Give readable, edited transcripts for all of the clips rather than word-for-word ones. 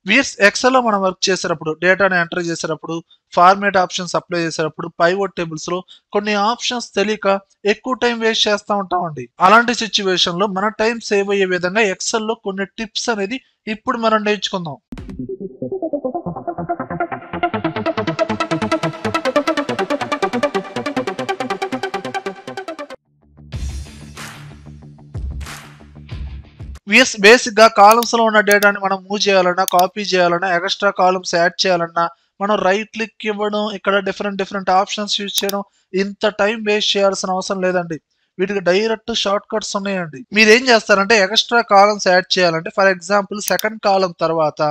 VS XL లో మనం work చేసేటప్పుడు డేటాని ఎంటర్ చేసేటప్పుడు ఫార్మేట్ ఆప్షన్స్ అప్లై చేసేటప్పుడు పైవోట్ టేబుల్స్ లో కొన్ని ఆప్షన్స్ తెలియక ఎక్కువ టైం వేస్ట్ చేస్తూ ఉంటామండి. అలాంటి సిచ్యువేషన్ లో మన టైం సేవ్ అయ్యే విధంగా ఎక్సెల్ లో కొన్ని టిప్స్ అనేది ఇప్పుడు మనం నేర్చుకుందాం. బేసిక్ గా కాలమ్స్ లో ఉన్న డేటాని మనం మూవ్ చేయాలన్నా, కాపీ చేయాలన్నా, ఎక్స్ట్రా కాలమ్స్ యాడ్ చేయాలన్నా, మనం రైట్ క్లిక్ ఇవ్వడం, ఇక్కడ డిఫరెంట్ ఆప్షన్స్ యూజ్ చేయడం, ఇంత టైం వేస్ట్ చేయాల్సిన అవసరం లేదండి. వీటికి డైరెక్ట్ షార్ట్ కట్స్ ఉన్నాయండి. మీరేం చేస్తారంటే ఎక్స్ట్రా కాలమ్స్ యాడ్ చేయాలంటే, ఫర్ ఎగ్జాంపుల్ సెకండ్ కాలం తర్వాత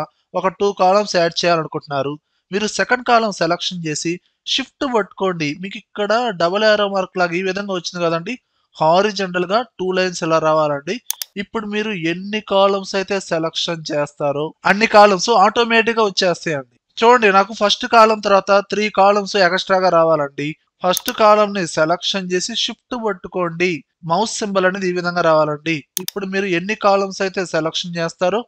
ఒక 2 కాలమ్స్ యాడ్ చేయాలనుకుంటున్నారు. మీరు సెకండ్ కాలం సెలక్షన్ చేసి షిఫ్ట్ పట్టుకోండి. మీకు ఇక్కడ డబుల్ యారో మార్క్ లాగా ఈ విధంగా వచ్చింది కదండి. హారిజంటల్ గా 2 లైన్స్ ఇలా రావాలండి. ఇప్పుడు మీరు ఎన్ని కాలమ్స్ అయితే సెలక్షన్ చేస్తారో అన్ని కాలమ్స్ ఆటోమేటిక్ గా వచ్చేస్తాయండి. చూడండి, నాకు ఫస్ట్ కాలం తర్వాత 3 కాలమ్స్ ఎక్స్ట్రాగా రావాలండి. ఫస్ట్ కాలమ్ ని సెలక్షన్ చేసి షిఫ్ట్ పట్టుకోండి. మౌస్ సింబల్ అనేది ఈ విధంగా రావాలండి. ఇప్పుడు మీరు ఎన్ని కాలమ్స్ అయితే సెలక్షన్ చేస్తారో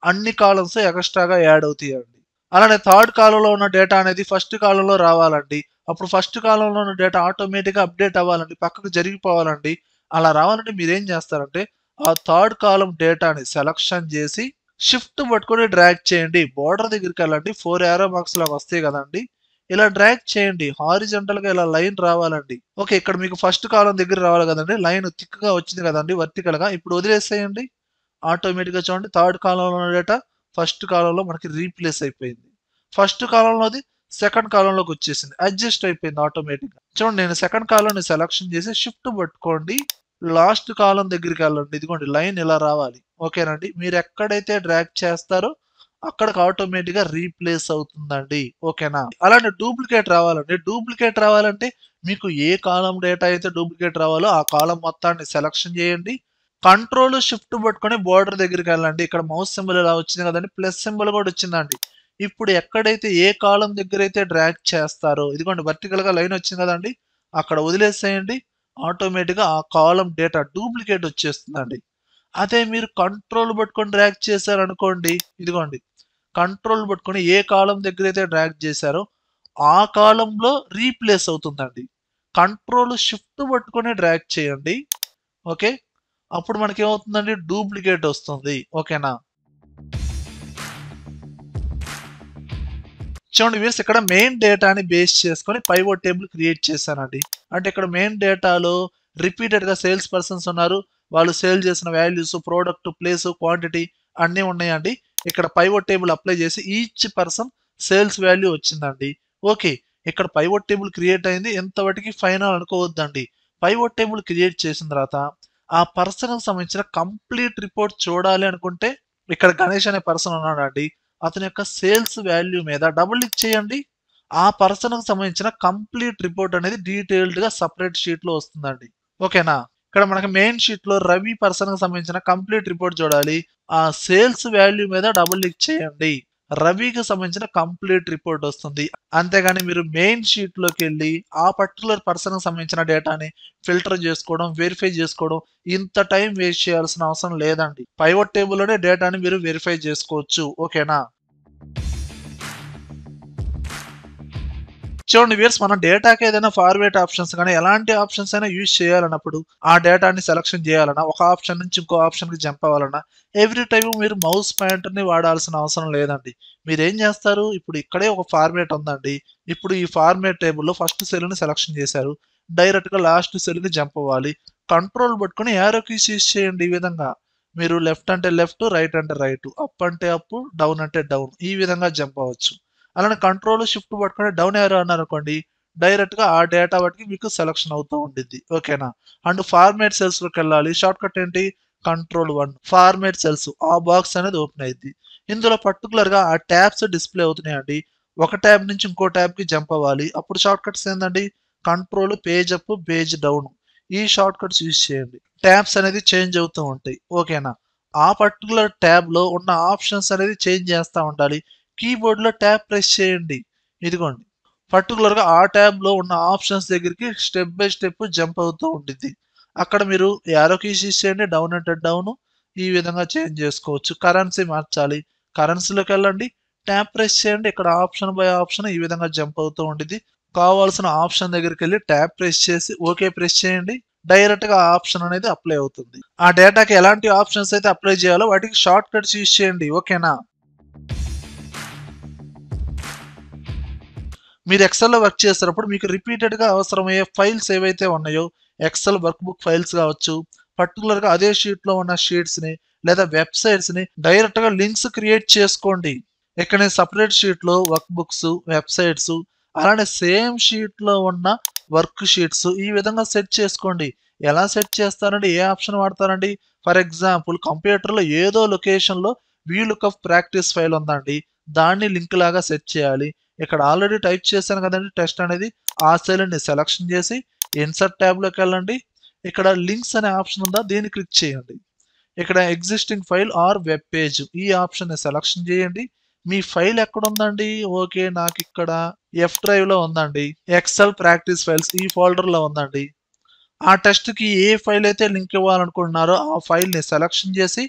అన్ని కాలమ్స్ ఎక్స్ట్రాగా యాడ్ అవుతాయండి. అలానే థర్డ్ కాలంలో ఉన్న డేటా అనేది ఫస్ట్ కాలంలో రావాలండి. అప్పుడు ఫస్ట్ కాలంలో ఉన్న డేటా ఆటోమేటిక్ గా అప్డేట్ అవ్వాలండి, పక్కకు జరిగిపోవాలండి. అలా రావాలంటే మీరేం చేస్తారంటే ఆ థర్డ్ కాలం డేటాని సెలక్షన్ చేసి షిఫ్ట్ పట్టుకొని డ్రాగ్ చేయండి. బోర్డర్ దగ్గరికి వెళ్ళండి. 4 యారో మార్క్స్ లాగా వస్తాయి కదండి. ఇలా డ్రాగ్ చేయండి. హారిజంటల్ గా ఇలా లైన్ రావాలండి. ఓకే, ఇక్కడ మీకు ఫస్ట్ కాలం దగ్గర రావాలి కదండి. లైన్ థిక్ గా వచ్చింది కదండి వర్టికల్ గా. ఇప్పుడు వదిలేసేయండి. ఆటోమేటిక్ గా చూడండి, థర్డ్ కాలంలో ఉన్న డేటా ఫస్ట్ కాలంలో మనకి రీప్లేస్ అయిపోయింది. ఫస్ట్ కాలంలోది సెకండ్ కాలంలోకి వచ్చేసింది. అడ్జస్ట్ అయిపోయింది ఆటోమేటిక్ గా. చూడండి, నేను సెకండ్ కాలం సెలక్షన్ చేసి షిఫ్ట్ పట్టుకోండి. లాస్ట్ కాలం దగ్గరికి వెళ్ళండి. ఇదిగోండి, లైన్ ఇలా రావాలి. ఓకేనండి. మీరు ఎక్కడైతే డ్రాగ్ చేస్తారో అక్కడికి ఆటోమేటిక్ గా రీప్లేస్ అవుతుందండి. ఓకేనా. అలానే డూప్లికేట్ రావాలండి. డూప్లికేట్ రావాలంటే మీకు ఏ కాలం డేటా అయితే డూప్లికేట్ రావాలో ఆ కాలం మొత్తాన్ని సెలక్షన్ చేయండి. కంట్రోల్ షిఫ్ట్ పట్టుకొని బోర్డర్ దగ్గరికి వెళ్ళండి. ఇక్కడ మౌస్ సింబల్ ఇలా వచ్చింది కదండి, ప్లస్ సింబల్ కూడా వచ్చిందండి. ఇప్పుడు ఎక్కడైతే ఏ కాలం దగ్గర అయితే డ్రాగ్ చేస్తారో ఇదిగోండి వర్టికల్ గా లైన్ వచ్చింది కదండి, అక్కడ వదిలేసేయండి. ఆటోమేటిక్ గా ఆ కాలం డేటా డూప్లికేట్ వచ్చేస్తుందండి. అదే మీరు కంట్రోల్ పట్టుకొని డ్రాగ్ చేశారనుకోండి, ఇదిగోండి కంట్రోల్ పట్టుకొని ఏ కాలం దగ్గర అయితే డ్రాగ్ చేశారో ఆ కాలంలో రీప్లేస్ అవుతుందండి. కంట్రోల్ షిఫ్ట్ పట్టుకొని డ్రాగ్ చేయండి. ఓకే, అప్పుడు మనకి ఏమవుతుందండి, డూప్లికేట్ వస్తుంది. ఓకేనా. చూడండి వ్యూస్, ఇక్కడ మెయిన్ డేటాని బేస్ చేసుకొని పైవోట్ టేబుల్ క్రియేట్ చేశానండి. అంటే ఇక్కడ మెయిన్ డేటాలో రిపీటెడ్ గా సేల్స్ పర్సన్స్ ఉన్నారు. వాళ్ళు సేల్ చేసిన వాల్యూస్, ప్రోడక్ట్, ప్లేస్, క్వాంటిటీ అన్నీ ఉన్నాయండి. ఇక్కడ పైవోట్ టేబుల్ అప్లై చేసి ఈచ్ పర్సన్ సేల్స్ వాల్యూ వచ్చిందండి. ఓకే, ఇక్కడ పైవోట్ టేబుల్ క్రియేట్ అయింది. ఎంతవరకు ఫైనల్ అనుకోవద్దండి. పైవోట్ టేబుల్ క్రియేట్ చేసిన తర్వాత ఆ పర్సన్ కి సంబంధించిన కంప్లీట్ రిపోర్ట్ చూడాలి అనుకుంటే ఇక్కడ గణేష్ అనే పర్సన్ ఉన్నాడండి. అతని యొక్క సేల్స్ వాల్యూ మీద డబుల్ క్లిక్ చేయండి. ఆ పర్సన్ కి సంబంధించిన కంప్లీట్ రిపోర్ట్ అనేది డీటెయిల్డ్ గా సపరేట్ షీట్ లో వస్తుందండి. ఓకేనా. ఇక్కడ మనకి మెయిన్ షీట్ లో రవి పర్సన్ కి సంబంధించిన కంప్లీట్ రిపోర్ట్ చూడాలి. ఆ సేల్స్ వాల్యూ మీద డబుల్ క్లిక్ చేయండి. రవికి సంబంధించిన కంప్లీట్ రిపోర్ట్ వస్తుంది. అంతేగాని మీరు మెయిన్ షీట్ లోకి వెళ్ళి ఆ పర్టికులర్ పర్సన్ కి సంబంధించిన డేటాని ఫిల్టర్ చేసుకోవడం, వెరిఫై చేసుకోవడం, ఇంత టైం వేస్ట్ చేయాల్సిన అవసరం లేదండి. పైవోట్ టేబుల్ లోనే డేటాని మీరు వెరిఫై చేసుకోవచ్చు. ఓకేనా. చూడండి వ్యూయర్స్, మనం డేటాకి ఏదైనా ఫార్వేట్ ఆప్షన్స్ కానీ ఎలాంటి ఆప్షన్స్ అయినా యూజ్ చేయాలన్నప్పుడు ఆ డేటాని సెలక్షన్ చేయాలన్నా, ఒక ఆప్షన్ నుంచి ఇంకో ఆప్షన్కి జంప్ అవ్వాలన్నా ఎవ్రీ టైం మీరు మౌస్ పాయింటర్ని వాడాల్సిన అవసరం లేదండి. మీరేం చేస్తారు, ఇప్పుడు ఇక్కడే ఒక ఫార్మేట్ ఉందండి. ఇప్పుడు ఈ ఫార్మేట్ టేబుల్లో ఫస్ట్ సెల్ని సెలక్షన్ చేశారు. డైరెక్ట్గా లాస్ట్ సెల్కి జంప్ అవ్వాలి. కంట్రోల్ పట్టుకొని యారో కీస్ యూజ్ చేయండి. ఈ విధంగా మీరు లెఫ్ట్ అంటే లెఫ్ట్, రైట్ అంటే రైట్, అప్ అంటే అప్, డౌన్ అంటే డౌన్, ఈ విధంగా జంప్ అవ్వచ్చు. అలానే కంట్రోల్ షిఫ్ట్ పట్టుకొని డౌన్ ఏరో అన్నారు అనుకోండి, డైరెక్ట్ గా ఆ డేటా బట్టి మీకు సెలక్షన్ అవుతూ ఉండిద్ది. ఓకేనా. అండ్ ఫార్మేట్ సెల్స్ లోకి వెళ్ళాలి. షార్ట్ కట్ ఏంటి, కంట్రోల్ 1, ఫార్మేట్ సెల్స్, ఆ బాక్స్ అనేది ఓపెన్ అయింది. ఇందులో పర్టికులర్ గా ఆ ట్యాబ్స్ డిస్ప్లే అవుతున్నాయండి. ఒక ట్యాబ్ నుంచి ఇంకో ట్యాబ్ కి జంప్ అవ్వాలి. అప్పుడు షార్ట్ కట్స్ ఏందండి, control page up, page down, ఈ షార్ట్ కట్స్ యూజ్ చేయండి. ట్యాబ్స్ అనేది చేంజ్ అవుతూ ఉంటాయి. ఓకేనా. ఆ పర్టికులర్ ట్యాబ్ లో ఉన్న ఆప్షన్స్ అనేది చేంజ్ చేస్తూ ఉండాలి. కీబోర్డ్ లో ట్యాబ్ ప్రెస్ చేయండి. ఇదిగోండి, పర్టికులర్ గా ఆ ట్యాబ్ లో ఉన్న ఆప్షన్స్ దగ్గరికి స్టెప్ బై స్టెప్ జంప్ అవుతూ ఉంటుంది. అక్కడ మీరు యారో కీస్ యూస్ చేయండి. డౌన్ అంటే డౌన్, ఈ విధంగా చేంజ్ చేసుకోవచ్చు. కరెన్సీ మార్చాలి, కరెన్సీలోకి వెళ్ళండి, ట్యాప్ ప్రెస్ చేయండి. ఇక్కడ ఆప్షన్ బై ఆప్షన్ ఈ విధంగా జంప్ అవుతూ ఉండిద్ది. కావాల్సిన ఆప్షన్ దగ్గరికి వెళ్ళి ట్యాప్ ప్రెస్ చేసి ఓకే ప్రెస్ చేయండి. డైరెక్ట్ గా ఆప్షన్ అనేది అప్లై అవుతుంది. ఆ డేటాకి ఎలాంటి ఆప్షన్స్ అయితే అప్లై చేయాలో వాటికి షార్ట్ కట్స్ యూజ్ చేయండి. ఓకేనా? మీరు ఎక్సెల్‌లో వర్క్ చేసేటప్పుడు మీకు రిపీటెడ్‌గా అవసరమయ్యే ఫైల్స్ ఏవైతే ఉన్నాయో, ఎక్సెల్ వర్క్ బుక్ ఫైల్స్ కావచ్చు, పర్టిక్యులర్‌గా అదే షీట్‌లో ఉన్న షీట్స్‌ని లేదా వెబ్‌సైట్స్‌ని డైరెక్ట్‌గా లింక్స్ క్రియేట్ చేసుకోండి. ఇక్కడ నేను సెపరేట్ షీట్‌లో వర్క్ బుక్స్, వెబ్‌సైట్స్ అలానే సేమ్ షీట్‌లో ఉన్న వర్క్ షీట్స్ ఈ విధంగా సెట్ చేసుకోండి. ఎలా సెట్ చేస్తారండి? ఏ ఆప్షన్ వాడతారండి? ఫర్ ఎగ్జాంపుల్ కంప్యూటర్‌లో ఏదో లొకేషన్‌లో వీలుకప్ ప్రాక్టీస్ ఫైల్ ఉందండి. దాన్ని లింక్ లాగా సెట్ చేయాలి. ఇక్కడ ఆల్రెడీ టైప్ చేశాను కదండీ టెస్ట్ అనేది. ఆ సెల్‌ని సెలక్షన్ చేసి ఇన్సర్ట్ ట్యాబ్‌లోకి వెళ్ళండి. ఇక్కడ లింక్స్ అనే ఆప్షన్ ఉందా? దీన్ని క్లిక్ చేయండి. ఇక్కడ existing file or web page ఈ ఆప్షన్‌ని సెలక్షన్ చేయండి. మీ ఫైల్ ఎక్కడుందండి? ఓకే. నాకిక్కడ ఎఫ్ డ్రైవ్‌లో ఉందండి. ఎక్సెల్ ప్రాక్టీస్ ఫైల్స్ ఈ ఫోల్డర్‌లో ఉందండి. ఆ టెస్ట్‌కి ఏ ఫైల్ అయితే లింక్ ఇవ్వాలనుకుంటున్నారో ఆ ఫైల్‌ని సెలక్షన్ చేసి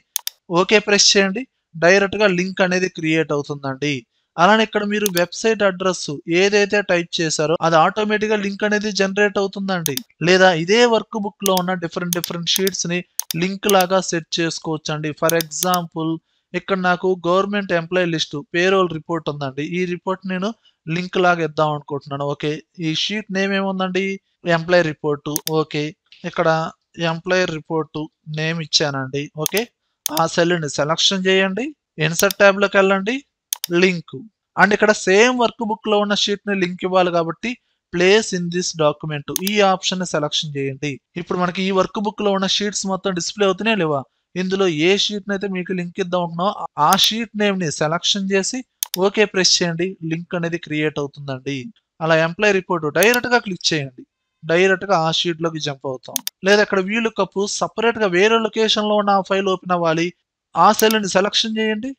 ఓకే ప్రెస్ చేయండి. డైరెక్ట్‌గా లింక్ అనేది క్రియేట్ అవుతుందండి. అలానే ఇక్కడ మీరు వెబ్‌సైట్ అడ్రెస్ ఏదైతే టైప్ చేశారో అది ఆటోమేటిక్‌గా లింక్ అనేది జనరేట్ అవుతుందండి. లేదా ఇదే వర్క్ బుక్‌లో ఉన్న డిఫరెంట్ షీట్స్‌ని లింక్ లాగా సెట్ చేసుకోవచ్చండి. ఫర్ ఎగ్జాంపుల్ ఇక్కడ నాకు government employee list payroll report ఉందండి. ఈ రిపోర్ట్ నేను లింక్ లాగా ఇద్దాం అనుకుంటున్నాను. ఓకే. ఈ షీట్ నేమ్ ఏముందండి? Employee report. ఓకే. ఇక్కడ ఎంప్లాయీ రిపోర్టు నేమ్ ఇచ్చానండి. ఓకే. ఆ సెల్‌ని సెలక్షన్ చేయండి. ఇన్సర్ట్ ట్యాబ్‌లోకి వెళ్ళండి. లింక్ అండ్ ఇక్కడ సేమ్ వర్క్ బుక్‌లో ఉన్న షీట్‌ని లింక్ ఇవ్వాలి కాబట్టి ప్లేస్ ఇన్ దిస్ డాక్యుమెంట్ ఈ ఆప్షన్‌ని సెలక్షన్ చేయండి. ఇప్పుడు మనకి ఈ వర్క్ బుక్‌లో ఉన్న షీట్స్ మొత్తం డిస్‌ప్లే అవుతున్నాయా లేవా? ఇందులో ఏ షీట్‌నైతే మీకు లింక్ ఇద్దాం అనుకున్నామో ఆ షీట్ నేమ్‌ని సెలక్షన్ చేసి ఓకే ప్రెస్ చేయండి. లింక్ అనేది క్రియేట్ అవుతుందండి. అలా ఎంప్లాయీ రిపోర్ట్ డైరెక్ట్‌గా క్లిక్ చేయండి. డైరెక్ట్‌గా ఆ షీట్‌లోకి జంప్ అవుతాం. లేదా ఇక్కడ వ్యూ లుకప్ సెపరేట్‌గా వేరే లొకేషన్‌లో ఉన్న ఆ ఫైల్ ఓపెన్ అవ్వాలి. ఆ సెల్‌ని సెలక్షన్ చేయండి.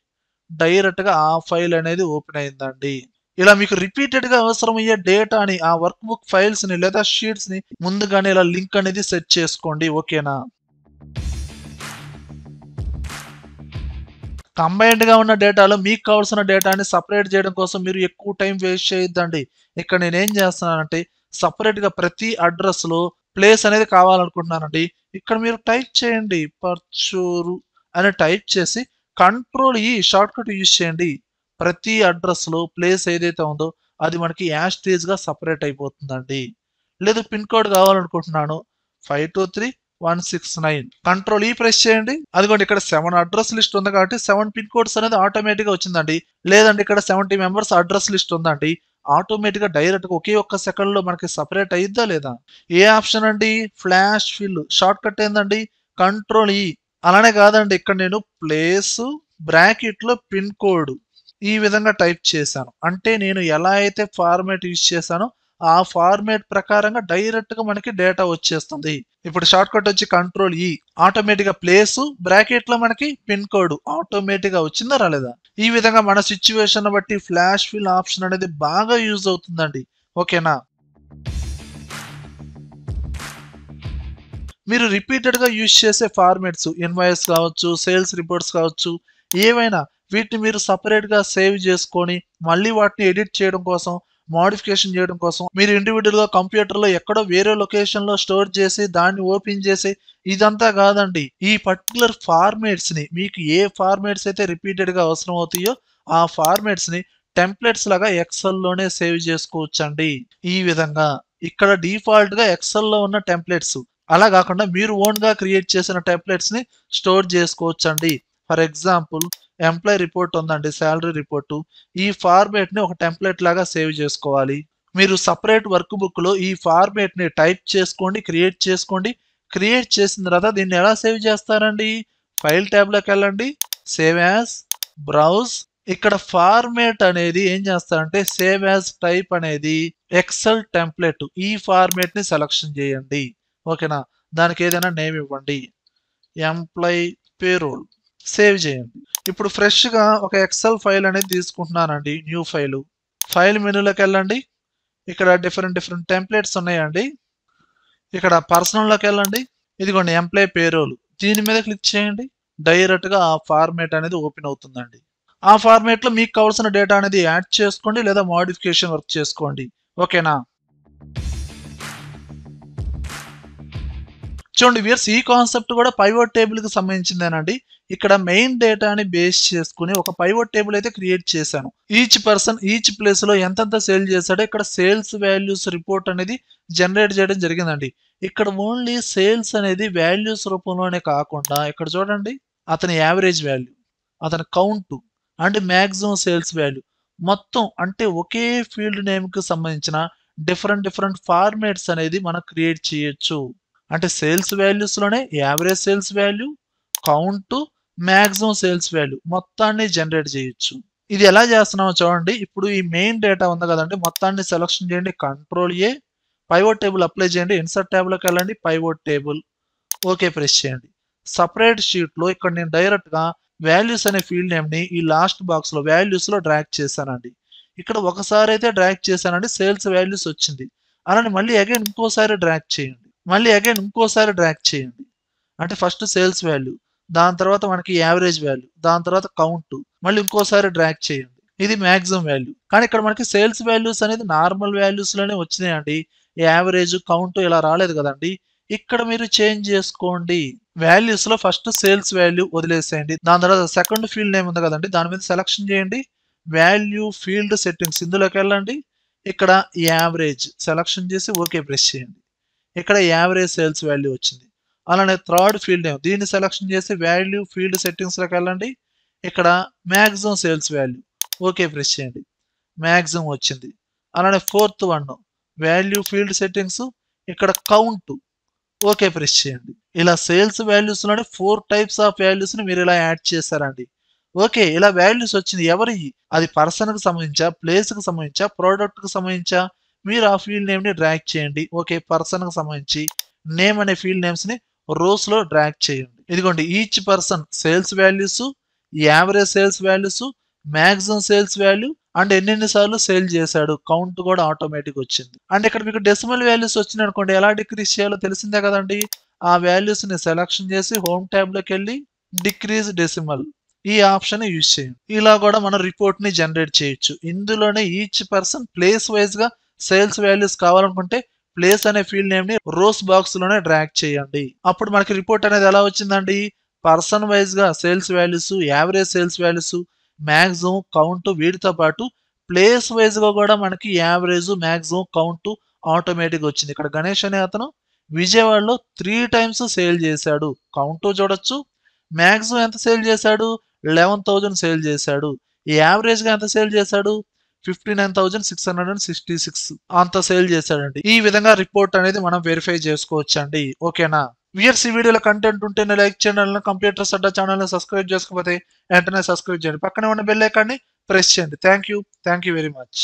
డైరెక్ట్‌గా ఆ ఫైల్ అనేది ఓపెన్ అయిందండి. ఇలా మీకు రిపీటెడ్‌గా అవసరమయ్యే డేటాని ఆ వర్క్ బుక్ ఫైల్స్‌ని లేదా షీట్స్‌ని ముందుగానే ఇలా లింక్ అనేది సెట్ చేసుకోండి. ఓకేనా? కంబైన్డ్‌గా ఉన్న డేటాలో మీకు కావాల్సిన డేటాని సెపరేట్ చేయడం కోసం మీరు ఎక్కువ టైం వేస్ట్ చేయొద్దండి. ఇక్కడ నేనేం చేస్తున్నానంటే సెపరేట్‌గా ప్రతి అడ్రెస్‌లో ప్లేస్ అనేది కావాలనుకుంటున్నానండి. ఇక్కడ మీరు టైప్ చేయండి. పర్చూరు అని టైప్ చేసి కంట్రోల్ ఈ షార్ట్‌కట్ యూజ్ చేయండి. ప్రతి అడ్రెస్‌లో ప్లేస్ ఏదైతే ఉందో అది మనకి యాజ్ టీజ్‌గా సెపరేట్ అయిపోతుందండి. లేదు పిన్ కోడ్ కావాలనుకుంటున్నాను. 523169 కంట్రోల్ ఈ ప్రెస్ చేయండి. అదిగోండి ఇక్కడ 7 అడ్రస్ లిస్ట్ ఉంది కాబట్టి 7 పిన్ కోడ్స్ అనేది ఆటోమేటిక్‌గా వచ్చిందండి. లేదండి ఇక్కడ 70 మెంబర్స్ అడ్రస్ లిస్ట్ ఉందండి. ఆటోమేటిక్‌గా డైరెక్ట్‌గా ఒకే ఒక్క సెకండ్‌లో మనకి సెపరేట్ అయ్యిద్దా లేదా? ఏ ఆప్షన్ అండి? ఫ్లాష్ ఫిల్ షార్ట్‌కట్ ఏందండి? కంట్రోల్ ఈ. అలానే కాదండి ఇక్కడ నేను ప్లేసు బ్రాకెట్‌లో పిన్ కోడ్ ఈ విధంగా టైప్ చేశాను. అంటే నేను ఎలా అయితే ఫార్మాట్ యూజ్ చేశానో ఆ ఫార్మాట్ ప్రకారంగా డైరెక్ట్‌గా మనకి డేటా వచ్చేస్తుంది. ఇప్పుడు షార్ట్‌కట్ వచ్చి కంట్రోల్ ఈ. ఆటోమేటిక్‌గా ప్లేసు బ్రాకెట్‌లో మనకి పిన్ కోడ్ ఆటోమేటిక్‌గా వచ్చిందా రాలేదా? ఈ విధంగా మన సిట్యుయేషన్ బట్టి ఫ్లాష్ ఫిల్ ఆప్షన్ అనేది బాగా యూజ్ అవుతుందండి. ఓకేనా? మీరు రిపీటెడ్‌గా యూజ్ చేసే ఫార్మాట్స్ ఇన్వాయిస్ కావచ్చు, సేల్స్ రిపోర్ట్స్ కావచ్చు, ఏవైనా వీటిని మీరు సెపరేట్‌గా సేవ్ చేసుకొని, మళ్ళీ వాటిని ఎడిట్ చేయడం కోసం, మోడిఫికేషన్ చేయడం కోసం, మీరు ఇండివిడ్యువల్‌గా కంప్యూటర్‌లో ఎక్కడో వేరే లొకేషన్‌లో స్టోర్ చేసి, దాన్ని ఓపెన్ చేసి ఇదంతా కాదండి. ఈ పర్టిక్యులర్ ఫార్మాట్స్‌ని మీకు ఏ ఫార్మాట్స్ అయితే రిపీటెడ్‌గా అవసరం అవుతాయో, ఆ ఫార్మాట్స్‌ని టెంప్లేట్స్ లాగా ఎక్సెల్‌లోనే సేవ్ చేసుకోవచ్చండి. ఈ విధంగా ఇక్కడ డిఫాల్ట్‌గా ఎక్సెల్‌లో ఉన్న టెంప్లేట్స్ అలా గాకుండా మీరు ఓన్‌గా క్రియేట్ చేసిన టెంప్లేట్స్‌ని స్టోర్ చేసుకోవచ్చండి. ఫర్ ఎగ్జాంపుల్ ఎంప్లాయీ రిపోర్ట్ ఉందండి. Salary report. ఈ ఫార్మాట్‌ని ఒక టెంప్లేట్ లాగా సేవ్ చేసుకోవాలి. మీరు సెపరేట్ వర్క్ బుక్‌లో ఈ ఫార్మాట్‌ని టైప్ చేసుకోండి, క్రియేట్ చేసుకోండి. క్రియేట్ చేసిన తర్వాత దీన్ని ఎలా సేవ్ చేస్తారండి? ఫైల్ ట్యాబ్‌లోకెళ్ళండి. సేవ్ యాస్, బ్రౌజ్ ఇక్కడ ఫార్మాట్ అనేది ఏం చేస్తారంటే సేవ్ యాస్ టైప్ అనేది ఎక్సెల్ టెంప్లేట్ ఈ ఫార్మాట్‌ని సెలక్షన్ చేయండి. ఓకేనా? దానికి ఏదైనా నేమ్ ఇవ్వండి. ఎంప్లాయీ పేరోల్ సేవ్ చేయండి. ఇప్పుడు ఫ్రెష్‌గా ఒక ఎక్సెల్ ఫైల్ అనేది తీసుకుంటున్నానండి. New file. ఫైల్ మెనూలోకెళ్ళండి. ఇక్కడ డిఫరెంట్ టెంప్లేట్స్ ఉన్నాయండి. ఇక్కడ పర్సనల్‌లోకెళ్ళండి. ఇదిగోండి ఎంప్లాయీ పేరోల్. దీని మీద క్లిక్ చేయండి. డైరెక్ట్‌గా ఆ ఫార్మాట్ అనేది ఓపెన్ అవుతుందండి. ఆ ఫార్మాట్ లో మీకు కావాల్సిన డేటా అనేది యాడ్ చేసుకోండి లేదా మోడిఫికేషన్ వర్క్ చేసుకోండి. ఓకేనా? చూడండి వ్యూయర్స్, ఈ కాన్సెప్ట్ కూడా పైవట్ టేబుల్ కి సంబంధించిందేనండి. ఇక్కడ మెయిన్ డేటాని బేస్ చేసుకుని ఒక పైవట్ టేబుల్ అయితే క్రియేట్ చేశాను. ఈచ్ పర్సన్ ఈచ్ ప్లేస్ లో ఎంతెంత సేల్ చేశాడో ఇక్కడ సేల్స్ వాల్యూస్ రిపోర్ట్ అనేది జనరేట్ చేయడం జరిగిందండి. ఇక్కడ ఓన్లీ సేల్స్ అనేది వాల్యూస్ రూపంలోనే కాకుండా ఇక్కడ చూడండి అతని యావరేజ్ వాల్యూ, అతని count and maximum sales value మొత్తం అంటే ఒకే ఫీల్డ్ నేమ్ కి సంబంధించిన డిఫరెంట్ ఫార్మాట్స్ అనేది మనం క్రియేట్ చేయొచ్చు. అంటే సేల్స్ వాల్యూస్ లోనే average sales value, count, maximum sales value మొత్తాన్ని జనరేట్ చేయొచ్చు. ఇది ఎలా చేస్తున్నామో చూడండి. ఇప్పుడు ఈ మెయిన్ డేటా ఉంది కదండి, మొత్తాన్ని సెలెక్షన్ చేయండి, control A, pivot table apply చేయండి, ఇన్సర్ట్ ట్యాబ్లోకి వెళ్ళండి, పైవట్ టేబుల్ ఓకే ప్రెస్ చేయండి. సపరేట్ షీట్ లో ఇక్కడ నేను డైరెక్ట్ గా వాల్యూస్ అనే ఫీల్డ్ నేమ్ ని ఈ లాస్ట్ బాక్స్ లో వాల్యూస్ లో డ్రాగ్ చేశానండి. ఇక్కడ ఒకసారి అయితే డ్రాగ్ చేశానండి, సేల్స్ వాల్యూస్ వచ్చింది. అలానే మళ్ళీ అగైన్ ఇంకోసారి డ్రాగ్ చేయండి, మళ్ళీ అగైన్ ఇంకోసారి డ్రాగ్ చేయండి. అంటే ఫస్ట్ సేల్స్ వాల్యూ, దాని తర్వాత మనకి యావరేజ్ వాల్యూ, దాని తర్వాత కౌంట్, మళ్ళీ ఇంకోసారి డ్రాగ్ చేయండి. ఇది మాక్సిమం వాల్యూ. కానీ ఇక్కడ మనకి సేల్స్ వాల్యూస్ అనేది నార్మల్ వాల్యూస్ లోనే వచ్చినాయండి. యావరేజ్ కౌంట్ ఇలా రాలేదు కదండి. ఇక్కడ మీరు చేంజ్ చేసుకోండి. వాల్యూస్ లో ఫస్ట్ సేల్స్ వాల్యూ వదిలేసేయండి. దాని తర్వాత సెకండ్ ఫీల్డ్ నేమ్ ఉంది కదండి, దాని మీద సెలెక్షన్ చేయండి. వాల్యూ ఫీల్డ్ సెట్టింగ్స్ ఇందులోకి వెళ్ళండి. ఇక్కడ యావరేజ్ సెలెక్షన్ చేసి ఓకే ప్రెస్ చేయండి. ఇక్కడ యావరేజ్ సేల్స్ వాల్యూ వచ్చింది. అలానే థర్డ్ ఫీల్డ్ నేమ్ దీన్ని సెలెక్షన్ చేసి వాల్యూ ఫీల్డ్ సెట్టింగ్స్ లోకి వెళ్ళండి. ఇక్కడ maximum sales value okay press చేయండి, మాక్సిమం వచ్చింది. అలానే fourth one value field settings, ఇక్కడ కౌంట్ ఓకే ప్రెస్ చేయండి. ఇలా సేల్స్ వాల్యూస్ లోనే 4 టైప్స్ ఆఫ్ వాల్యూస్ ని మీరు ఇలా యాడ్ చేశారండి. ఓకే, ఇలా వాల్యూస్ వచ్చింది ఎవరి, అది పర్సన్ కి సంబంధించా, ప్లేస్ కి సంబంధించా, ప్రోడక్ట్ కి సంబంధించా, మీరు ఆ ఫీల్డ్ నేమ్ ని డ్రాగ్ చేయండి. ఓకే, పర్సన్ కి సంబంధించి నేమ్ అనే ఫీల్డ్ నేమ్స్ ని రోస్ లో డ్రాగ్ చేయండి. ఇదిగోండి each person sales values, average sales values, maximum sales value and ఎన్నెన్ని సార్లు సేల్ చేశాడు కౌంట్ కూడా ఆటోమేటిక్ వచ్చింది. అండ్ ఇక్కడ మీకు డెసిమల్ వాల్యూస్ వచ్చినాయి అనుకోండి, ఎలా డిక్రీజ్ చేయాలో తెలిసిందే కదండి. ఆ వాల్యూస్ ని సెలెక్షన్ చేసి హోమ్ ట్యాబ్ లోకి వెళ్ళి డిక్రీజ్ డెసిమల్ ఈ ఆప్షన్ యూజ్ చేయండి. ఇలా కూడా మనం రిపోర్ట్ ని జనరేట్ చేయొచ్చు. ఇందులోనే ఈచ్ పర్సన్ ప్లేస్ వైజ్ గా సేల్స్ వాల్యూస్ కావాలనుకుంటే ప్లేస్ అనే ఫీల్డ్ నేమ్ ని రోస్ బాక్స్ లోనే డ్రాగ్ చేయండి. అప్పుడు మనకి రిపోర్ట్ అనేది ఎలా వచ్చిందండి, పర్సన్ వైజ్ గా sales values, average sales values, maximum count, వీటితో పాటు ప్లేస్ వైజ్ గా కూడా మనకి యావరేజ్ మాక్సిమం కౌంట్ ఆటోమేటిక్ వచ్చింది. ఇక్కడ గణేష్ అనే అతను విజయవాడలో 3 times సేల్ చేశాడు, కౌంట్ చూడొచ్చు. మాక్సిమం ఎంత సేల్ చేశాడు, 11,000 సేల్ చేశాడు. యావరేజ్ గా ఎంత సేల్ చేశాడు, 59,666 అంత సేల్ చేశాడండి. ఈ విధంగా రిపోర్ట్ అనేది మనం వెరిఫై చేసుకోవచ్చు అండి. ఓకేనా వ్యూయర్స్, ఈ వీడియోలో కంటెంట్ ఉంటే లైక్ చేయండి, కంప్యూటర్స్ అడ్డా ఛానల్ సబ్స్క్రైబ్ చేసుకోకపోతే వెంటనే సబ్స్క్రైబ్ చేయండి, పక్కనే ఉన్న బెల్ ఐకాన్ని ప్రెస్ చేయండి. Thank you very much.